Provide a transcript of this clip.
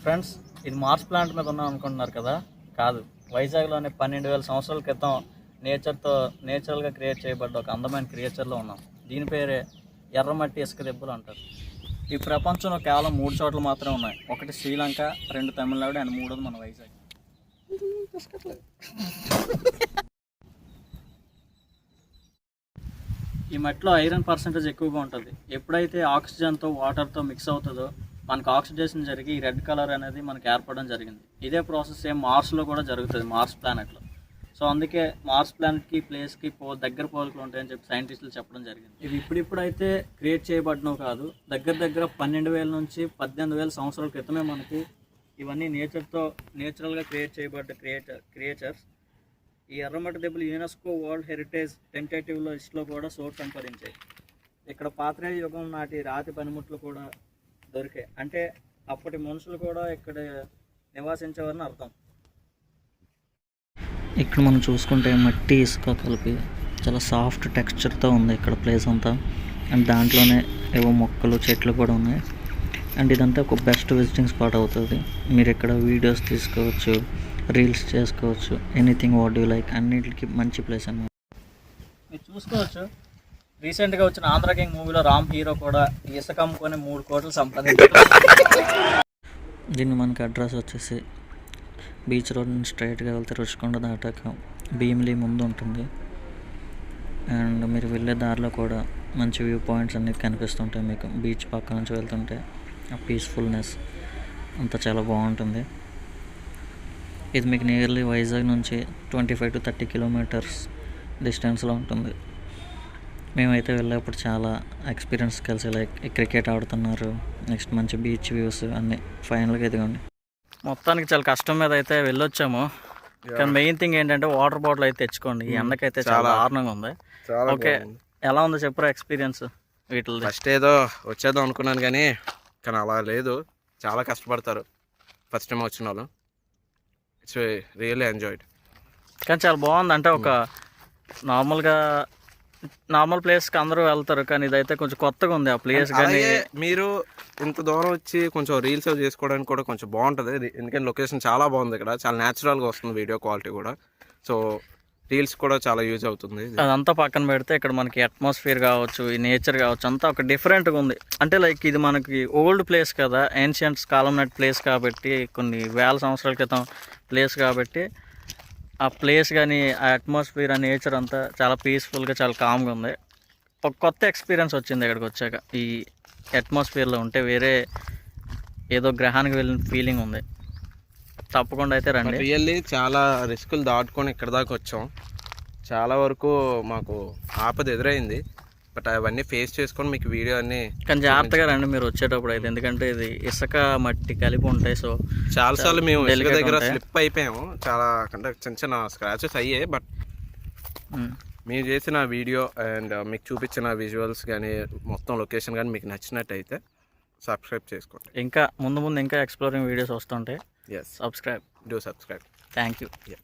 Friends, ఇది Mars plant మీద ఉన్నాం అనుకుంటున్నారు కదా? కాదు, వైజాగ్లోని 12,000 సంవత్సరాల క్రితం నేచురల్గా క్రియేట్ చేయబడ్డ ఒక అందమైన క్రియేచర్లో ఉన్నాం. దీని పేరే ఎర్రమట్టి ఇసుక దెబ్బలు అంటారు. ఈ ప్రపంచంలో కేవలం 3 చోట్ల మాత్రమే ఉన్నాయి. ఒకటి శ్రీలంక, 2 తమిళనాడు అండ్ 3వది మన వైజాగ్. ఈ మట్టిలో ఐరన్ పర్సెంటేజ్ ఎక్కువగా ఉంటుంది. ఎప్పుడైతే ఆక్సిజన్తో వాటర్తో మిక్స్ అవుతుందో మనకు ఆక్సిడేషన్ జరిగి ఈ రెడ్ కలర్ అనేది మనకి ఏర్పడడం జరిగింది. ఇదే ప్రాసెస్ సేమ్ మార్స్లో కూడా జరుగుతుంది, మార్స్ ప్లానెట్లో. సో అందుకే మార్స్ ప్లానెట్కి ప్లేస్కి దగ్గర పోలికలు ఉంటాయని చెప్పి సైంటిస్టులు చెప్పడం జరిగింది. ఇవి ఇప్పుడిప్పుడైతే క్రియేట్ చేయబడినవి కాదు, దగ్గర 12,000 నుంచి 18,000 సంవత్సరాల క్రితమే మనకి ఇవన్నీ నేచురల్గా క్రియేట్ చేయబడ్డ క్రియేచర్స్. ఈ ఎర్రమట్టి దెబ్బలు యునెస్కో వరల్డ్ హెరిటేజ్ టెంటేటివ్ లిస్ట్లో కూడా చోటు సంపాదించాయి. ఇక్కడ పాత్రేయ యుగం నాటి రాతి పనిముట్లు కూడా దొరికాయి. అంటే అప్పటి మనుషులు కూడా ఇక్కడ నివాసించేవారని అర్థం. ఇక్కడ మనం చూసుకుంటే మట్టి ఇసుక కలిపి చాలా సాఫ్ట్ టెక్స్చర్తో ఉంది ఇక్కడ ప్లేస్ అంతా. అండ్ దాంట్లోనే ఏవో మొక్కలు చెట్లు కూడా ఉన్నాయి. అండ్ ఇదంతా ఒక బెస్ట్ విజిటింగ్ స్పాట్ అవుతుంది. మీరు ఇక్కడ వీడియోస్ తీసుకోవచ్చు, రీల్స్ చేసుకోవచ్చు, ఎనీథింగ్ వాట్ యూ లైక్. అన్నిటికీ మంచి ప్లేస్ అన్నమాట. మీరు చూసుకోవచ్చు, రీసెంట్గా వచ్చిన ఆంధ్ర కింగ్ మూవీలో రామ్ హీరో కూడా ఇసుక అమ్ముకొని 3 కోట్లు సంపాదించారు. దీన్ని మనకి అడ్రస్ వచ్చేసి బీచ్ రోడ్ నుంచి స్ట్రైట్గా వెళ్తే రుషికొండ దాటాక భీమిలి ముందు ఉంటుంది. అండ్ మీరు వెళ్ళే దారిలో కూడా మంచి వ్యూ పాయింట్స్ అన్నీ కనిపిస్తుంటాయి మీకు. బీచ్ పక్క నుంచి వెళ్తుంటే ఆ పీస్ఫుల్నెస్ అంతా చాలా బాగుంటుంది. ఇది మీకు నియర్లీ వైజాగ్ నుంచి 25 to 30 కిలోమీటర్స్ డిస్టెన్స్లో ఉంటుంది. మేమైతే వెళ్ళేప్పుడు చాలా ఎక్స్పీరియన్స్ కలిసి లైక్ క్రికెట్ ఆడుతున్నారు, నెక్స్ట్ మంచి బీచ్ వ్యూస్ అన్నీ. ఫైనల్గా ఇదిగోండి, మొత్తానికి చాలా కష్టం మీద అయితే వెళ్ళొచ్చాము. కానీ మెయిన్ థింగ్ ఏంటంటే వాటర్ బాటిల్ అయితే తెచ్చుకోండి. ఈ ఎండకైతే చాలా దారుణంగా ఉంది. ఓకే, ఎలా ఉందో చెప్పురా ఎక్స్పీరియన్స్ వీటిలో? ఫస్ట్ ఏదో వచ్చేద్దాం అనుకున్నాను కానీ అలా లేదు. చాలా కష్టపడతారు ఫస్ట్ టైం వచ్చిన వాళ్ళు. It's really enjoyed. కానీ చాలా బాగుంది. అంటే ఒక నార్మల్ ప్లేస్కి అందరూ వెళ్తారు, కానీ ఇదైతే కొంచెం కొత్తగా ఉంది ఆ ప్లేస్. కానీ మీరు ఇంత దూరం వచ్చి కొంచెం రీల్స్ చేసుకోవడానికి కూడా కొంచెం బాగుంటుంది. ఎందుకంటే లొకేషన్ చాలా బాగుంది, ఇక్కడ చాలా న్యాచురల్గా వస్తుంది వీడియో క్వాలిటీ కూడా. సో రీల్స్ కూడా చాలా యూజ్ అవుతుంది. అదంతా పక్కన పెడితే ఇక్కడ మనకి అట్మాస్ఫియర్ కావచ్చు, ఈ నేచర్ కావచ్చు, అంతా ఒక డిఫరెంట్గా ఉంది. అంటే లైక్ ఇది మనకి ఓల్డ్ ప్లేస్ కదా, ఏన్షియంట్స్ కాలం నాటి ప్లేస్ కాబట్టి, కొన్ని వేల సంవత్సరాల క్రితం ప్లేస్ కాబట్టి ఆ ప్లేస్ కానీ ఆ అట్మాస్ఫియర్, ఆ నేచర్ అంతా చాలా పీస్ఫుల్గా, చాలా కామ్గా ఉంది. ఒక కొత్త ఎక్స్పీరియన్స్ వచ్చింది ఇక్కడికి వచ్చాక. ఈ అట్మాస్ఫియర్లో ఉంటే వేరే ఏదో గ్రహానికి వెళ్ళిన ఫీలింగ్ ఉంది. తప్పకుండా అయితే రండి. రియల్లీ చాలా రిస్కులు దాటుకొని ఇక్కడ దాకా వచ్చాం. చాలా వరకు మాకు ఆపద ఎదురైంది, బట్ అవన్నీ ఫేస్ చేసుకొని మీకు వీడియో అన్నీ. కానీ జాగ్రత్తగా రండి మీరు వచ్చేటప్పుడు అయితే, ఎందుకంటే ఇది ఇసుక మట్టి కలిపి ఉంటాయి. సో చాలాసార్లు మేము ఇసుక దగ్గర స్లిప్ అయిపోయాము, చాలా అంటే చిన్న స్క్రాచెస్ అయ్యాయి. బట్ మేము చేసిన వీడియో అండ్ మీకు చూపించిన విజువల్స్ కానీ మొత్తం లొకేషన్ కానీ మీకు నచ్చినట్టయితే సబ్స్క్రైబ్ చేసుకోండి. ఇంకా ముందు ఇంకా ఎక్స్ప్లోరింగ్ వీడియోస్ వస్తుంటాయి. Yes. Subscribe. Do subscribe. Thank you. Yeah.